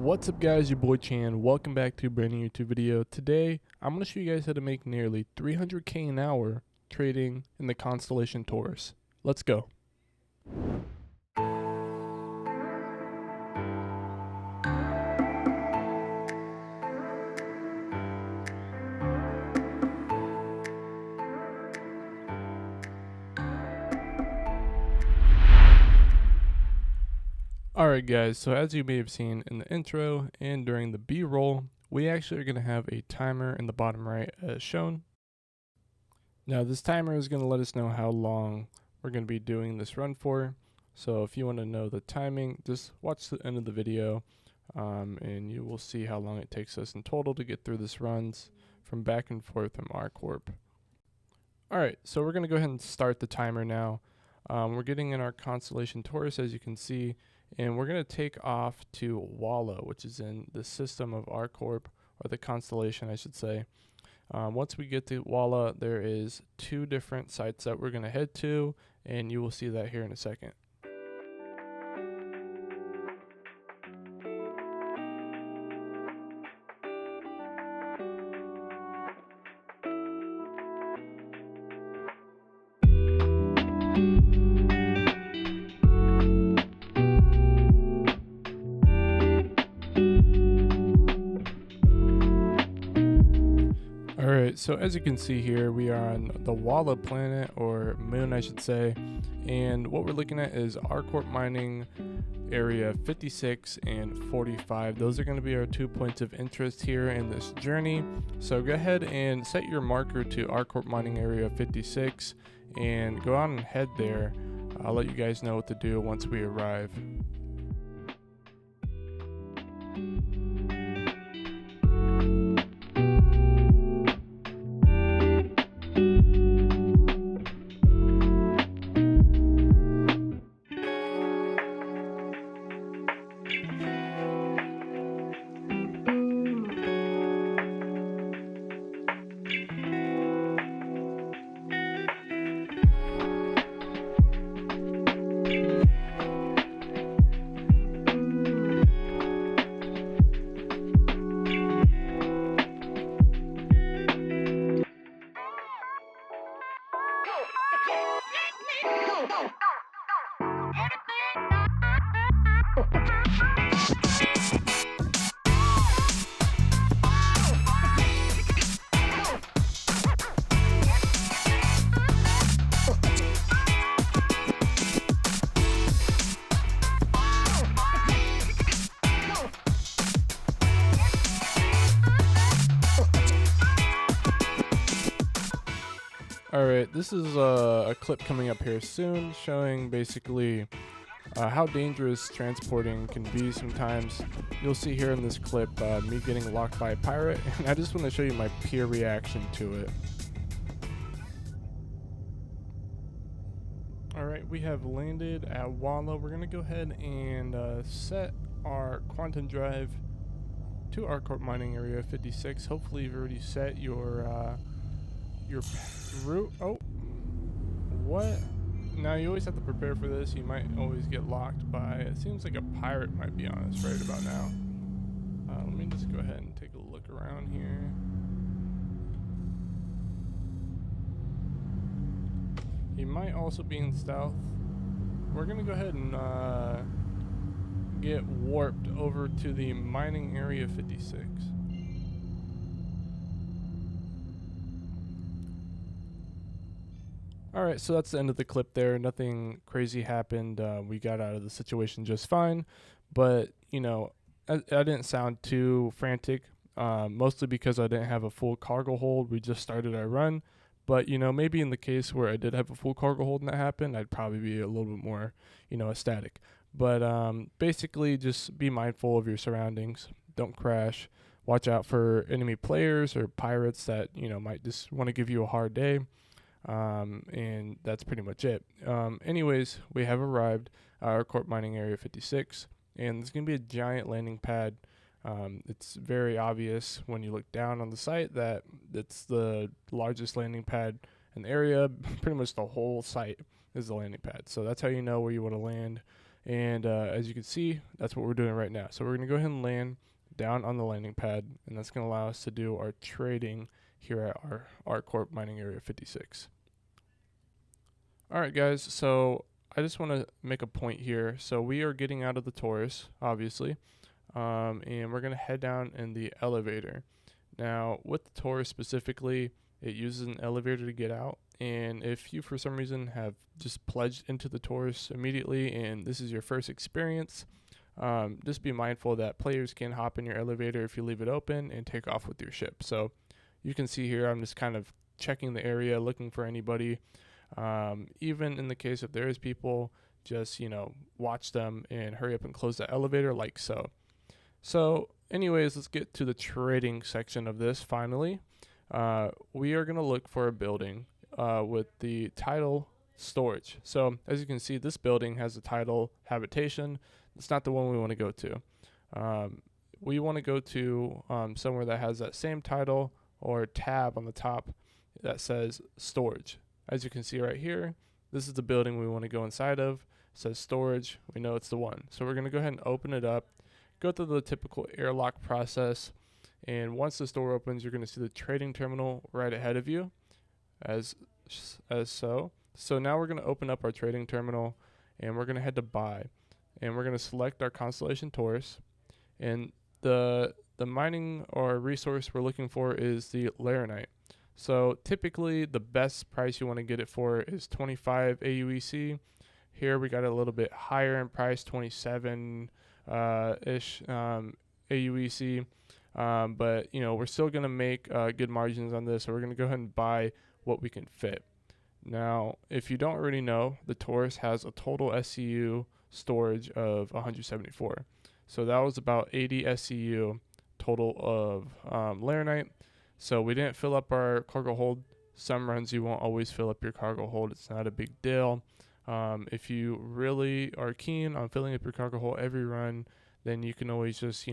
What's up guys, your boy Chan. Welcome back to a brand new YouTube video. Today, I'm going to show you guys how to make nearly 300k an hour trading in the Constellation Taurus. Let's go. Alright guys, so as you may have seen in the intro and during the B-roll, we actually are going to have a timer in the bottom right as shown. Now this timer is going to let us know how long we're going to be doing this run for. So if you want to know the timing, just watch the end of the video and you will see how long it takes us in total to get through this runs from back and forth from ArcCorp. Alright, so we're going to go ahead and start the timer now. We're getting in our Constellation Taurus, as you can see. And we're going to take off to Walla, which is in the system of ArcCorp, or the Constellation, I should say. Once we get to Walla, there is 2 different sites that we're going to head to, and you will see that here in a second. Alright, so as you can see here, we are on the Walla planet, or moon I should say, and what we're looking at is ArcCorp mining area 56 and 45. Those are going to be our 2 points of interest here in this journey. So go ahead and set your marker to ArcCorp mining area 56 and go on and head there. I'll let you guys know what to do once we arrive. Alright, this is a clip coming up here soon showing basically how dangerous transporting can be sometimes. You'll see here in this clip me getting locked by a pirate, and I just want to show you my peer reaction to it. Alright, we have landed at Walla. We're going to go ahead and set our quantum drive to ArcCorp mining area 56. Hopefully you've already set your route. Oh, what? Now you always have to prepare for this. You might always get locked by, it seems like a pirate might be on us right about now. Let me just go ahead and take a look around here. He might also be in stealth. We're gonna go ahead and get warped over to the mining area 56. Alright, so that's the end of the clip there. Nothing crazy happened. We got out of the situation just fine. But, you know, I didn't sound too frantic, mostly because I didn't have a full cargo hold. We just started our run. But, you know, maybe in the case where I did have a full cargo hold and that happened, I'd probably be a little bit more, you know, ecstatic. But basically, just be mindful of your surroundings. Don't crash. Watch out for enemy players or pirates that, you know, might just want to give you a hard day. And that's pretty much it. Anyways, we have arrived at ArcCorp mining area 56, and there's going to be a giant landing pad. It's very obvious when you look down on the site that it's the largest landing pad in the area. Pretty much the whole site is the landing pad. So that's how you know where you want to land. And as you can see, that's what we're doing right now. So we're going to go ahead and land down on the landing pad, and that's going to allow us to do our trading here at our ArcCorp Mining Area 56. All right, guys, so I just want to make a point here. So we are getting out of the Taurus, obviously, and we're going to head down in the elevator. Now, with the Taurus specifically, it uses an elevator to get out. And if you, for some reason, have just pledged into the Taurus immediately and this is your first experience, just be mindful that players can hop in your elevator if you leave it open and take off with your ship. So you can see here, I'm just kind of checking the area, looking for anybody. Even in the case if there is people, just, watch them and hurry up and close the elevator like so. So anyways, let's get to the trading section of this finally. We are going to look for a building with the title storage. So as you can see, this building has the title habitation. It's not the one we want to go to. We want to go to somewhere that has that same title or tab on the top that says storage. As you can see right here, this is the building we want to go inside of. It says storage. We know it's the one. So we're going to go ahead and open it up, go through the typical airlock process. And once this door opens, you're going to see the trading terminal right ahead of you as so. So now we're going to open up our trading terminal and we're going to head to buy. And we're going to select our Constellation Taurus. And the mining or resource we're looking for is the laranite. So typically the best price you want to get it for is 25 AUEC. Here we got it a little bit higher in price, 27 ish AUEC. But we're still going to make good margins on this. So we're going to go ahead and buy what we can fit. Now, if you don't already know, the Taurus has a total SCU storage of 174. So that was about 80 SCU total of laranite. So we didn't fill up our cargo hold. Some runs you won't always fill up your cargo hold. It's not a big deal. If you really are keen on filling up your cargo hold every run, then you can always just,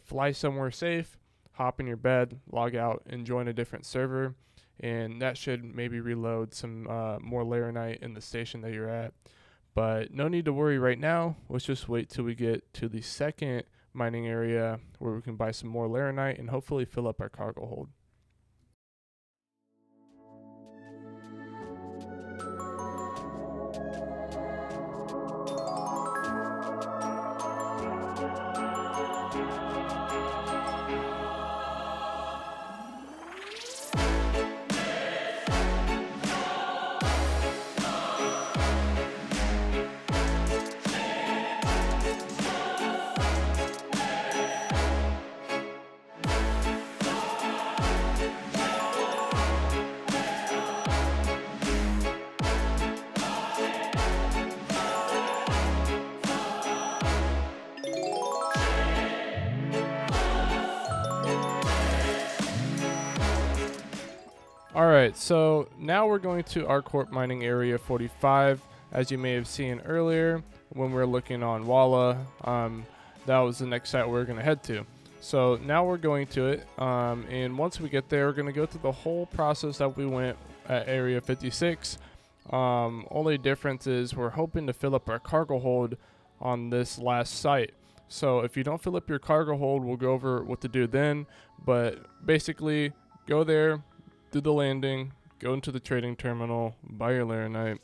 fly somewhere safe, hop in your bed, log out, and join a different server. And that should maybe reload some more laranite in the station that you're at. But no need to worry right now. Let's just wait till we get to the second mining area where we can buy some more laranite and hopefully fill up our cargo hold. Alright, so now we're going to ArcCorp Mining Area 45. As you may have seen earlier when we were looking on Walla, that was the next site we're going to head to. So now we're going to it, and once we get there, we're going to go through the whole process that we went at Area 56. Only difference is we're hoping to fill up our cargo hold on this last site. So if you don't fill up your cargo hold, we'll go over what to do then. But basically, go there, do the landing, go into the trading terminal, buy your laranite,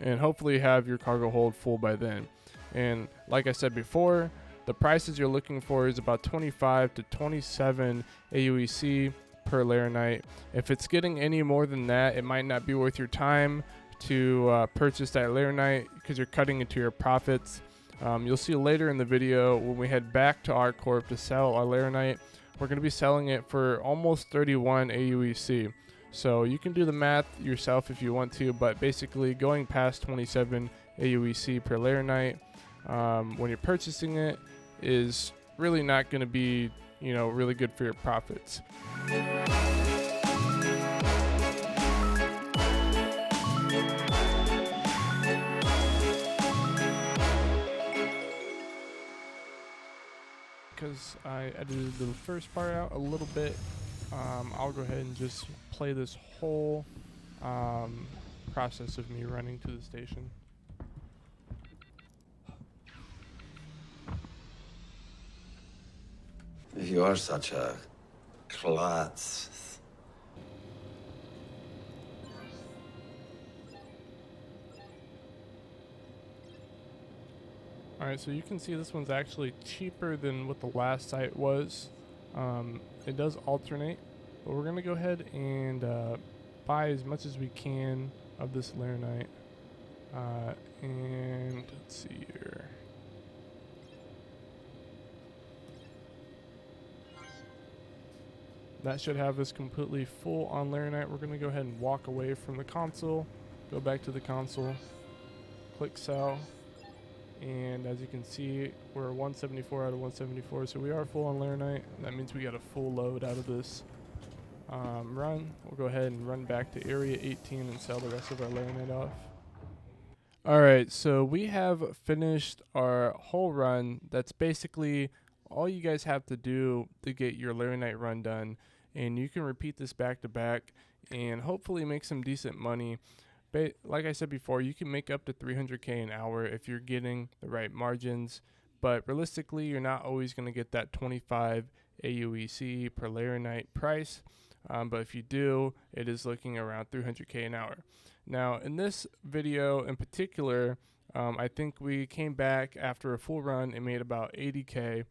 and hopefully have your cargo hold full by then. And like I said before, the prices you're looking for is about 25 to 27 AUEC per laranite. If it's getting any more than that, it might not be worth your time to purchase that laranite because you're cutting into your profits. You'll see later in the video when we head back to ArcCorp to sell our laranite, we're going to be selling it for almost 31 AUEC. So you can do the math yourself if you want to, but basically going past 27 AUEC per laranite when you're purchasing it is really not going to be, really good for your profits. Because I edited the first part out a little bit, I'll go ahead and just play this whole process of me running to the station. You're such a klutz. Alright, so you can see this one's actually cheaper than what the last site was. It does alternate, but we're going to go ahead and buy as much as we can of this laranite. And let's see here. That should have us completely full on laranite. We're going to go ahead and walk away from the console, go back to the console, click sell. And as you can see, we're 174 out of 174, so we are full on laranite. That means we got a full load out of this run. We'll go ahead and run back to area 18 and sell the rest of our laranite off. Alright, so we have finished our whole run. That's basically all you guys have to do to get your laranite run done. And you can repeat this back to back and hopefully make some decent money. But like I said before, you can make up to 300K an hour if you're getting the right margins. But realistically, you're not always going to get that 25 aUEC per laranite price. But if you do, it is looking around 300K an hour. Now, in this video in particular, I think we came back after a full run and made about 80K.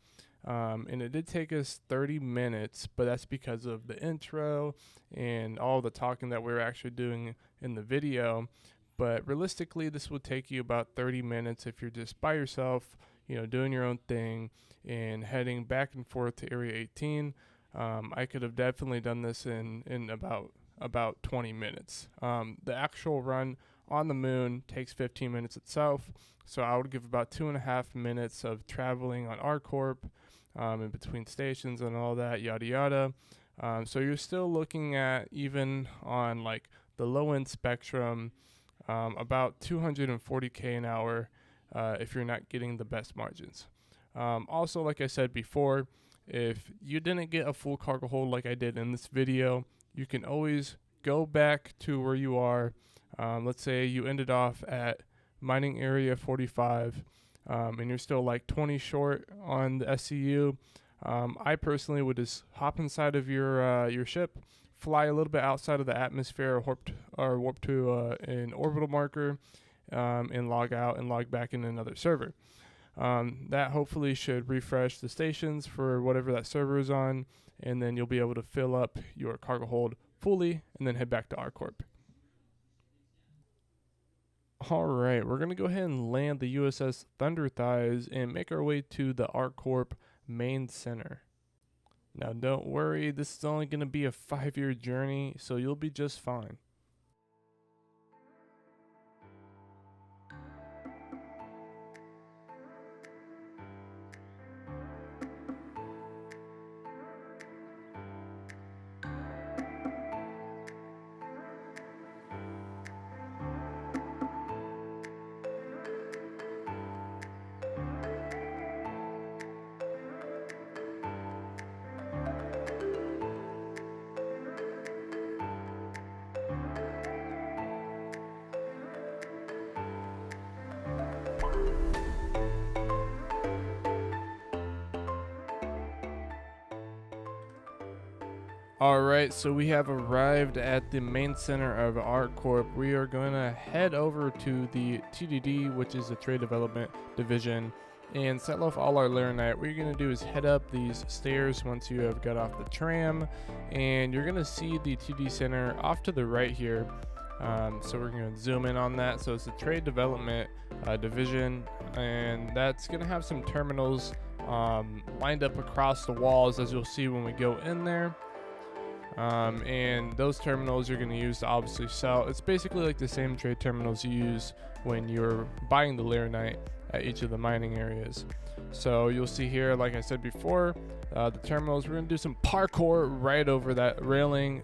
And it did take us 30 minutes, but that's because of the intro and all the talking that we were actually doing in the video. But realistically, this would take you about 30 minutes if you're just by yourself, you know, doing your own thing and heading back and forth to area 18. I could have definitely done this in about 20 minutes. The actual run on the moon takes 15 minutes itself, so I would give about 2.5 minutes of traveling on ArcCorp, in between stations and all that, yada yada. So you're still looking at, even on like the low end spectrum, about 240K an hour if you're not getting the best margins. Also, like I said before, if you didn't get a full cargo hold like I did in this video, you can always go back to where you are. Let's say you ended off at mining area 45, and you're still like 20 short on the SCU. I personally would just hop inside of your ship, fly a little bit outside of the atmosphere, or warp to an orbital marker, and log out and log back in another server. That hopefully should refresh the stations for whatever that server is on, and then you'll be able to fill up your cargo hold fully and then head back to ArcCorp. Alright, we're going to go ahead and land the USS Thunder Thighs and make our way to the ArcCorp main center. Now don't worry, this is only going to be a 5-year journey, so you'll be just fine. Alright, so we have arrived at the main center of ArcCorp. We are going to head over to the TDD, which is the Trade Development Division, and sell off all our laranite. What you're going to do is head up these stairs once you have got off the tram, and you're going to see the TD Center off to the right here. So we're going to zoom in on that. So it's the Trade Development Division, and that's going to have some terminals lined up across the walls, as you'll see when we go in there. And those terminals you're going to use to obviously sell. It's basically like the same trade terminals you use when you're buying the laranite at each of the mining areas. So you'll see here, like I said before, the terminals. We're going to do some parkour right over that railing.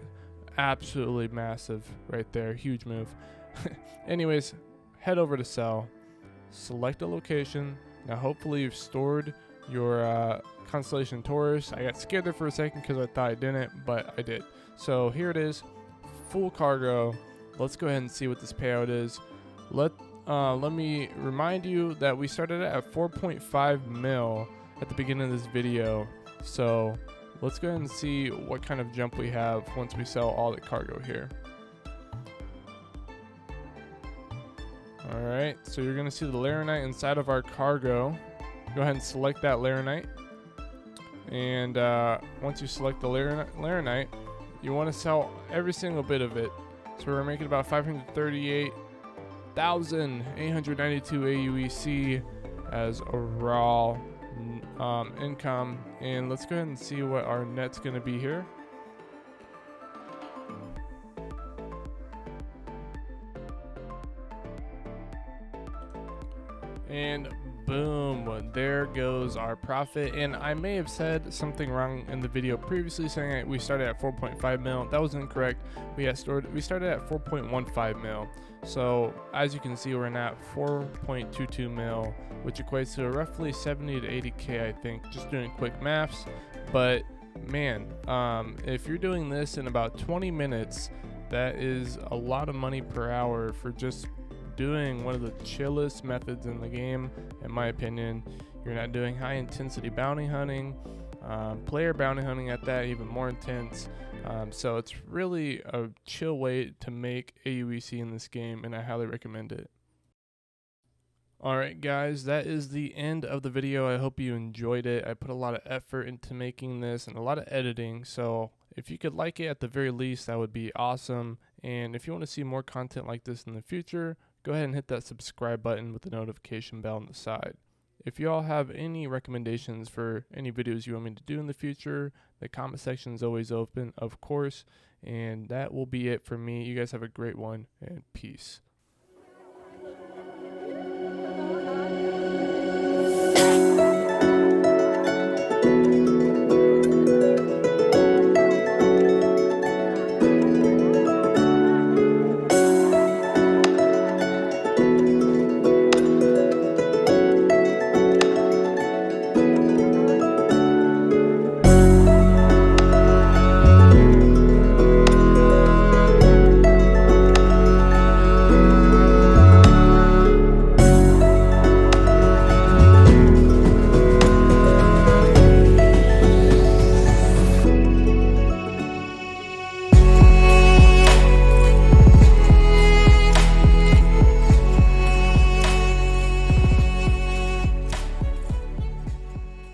Absolutely massive right there. Huge move. Anyways, head over to sell. Select a location. Now hopefully you've stored your Constellation Taurus. I got scared there for a second because I thought I didn't, but I did. So here it is, full cargo. Let's go ahead and see what this payout is. Let me remind you that we started at 4.5 mil at the beginning of this video, So let's go ahead and see what kind of jump we have once we sell all the cargo here. Alright, so you're going to see the laranite inside of our cargo. Go ahead and select that laranite. And once you select the laranite, you want to sell every single bit of it. So we're making about 538,892 AUEC as a raw income. And let's go ahead and see what our net's going to be here. And boom, there goes our profit. And I may have said something wrong in the video previously, saying we started at 4.5 mil. That was incorrect. We started at 4.15 mil. So as you can see, we're at 4.22 mil, which equates to roughly 70 to 80K, I think, just doing quick maths. But man, if you're doing this in about 20 minutes, that is a lot of money per hour for just doing one of the chillest methods in the game, in my opinion. You're not doing high intensity bounty hunting, player bounty hunting at that, even more intense. So it's really a chill way to make aUEC in this game, and I highly recommend it. Alright guys, that is the end of the video. I hope you enjoyed it. I put a lot of effort into making this and a lot of editing, so if you could like it at the very least, that would be awesome. And if you want to see more content like this in the future, go ahead and hit that subscribe button with the notification bell on the side. If you all have any recommendations for any videos you want me to do in the future, the comment section is always open, of course. And that will be it for me. You guys have a great one, and peace.